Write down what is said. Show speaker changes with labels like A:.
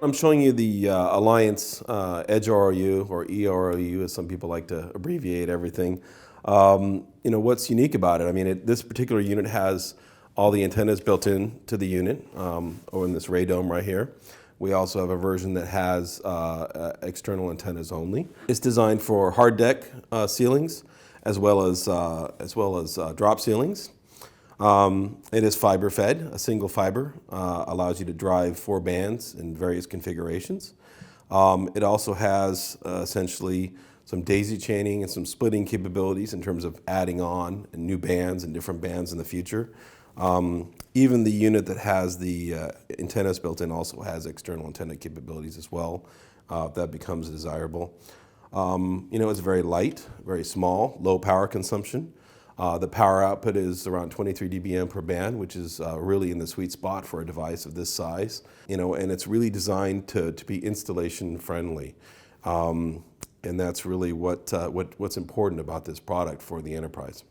A: I'm showing you the Alliance Edge ROU, or EROU as some people like to abbreviate everything. What's unique about it? I mean, this particular unit has all the antennas built in to the unit, or in this radome right here. We also have a version that has external antennas only. It's designed for hard deck ceilings as well as drop ceilings. It is fiber fed. A single fiber allows you to drive 4 bands in various configurations. It also has essentially some daisy chaining and some splitting capabilities in terms of adding on new bands and different bands in the future. Even the unit that has the antennas built in also has external antenna capabilities as well, if that becomes desirable. It's very light, very small, low power consumption. The power output is around 23 dBm per band, which is really in the sweet spot for a device of this size. And it's really designed to be installation friendly. And that's really what's important about this product for the enterprise.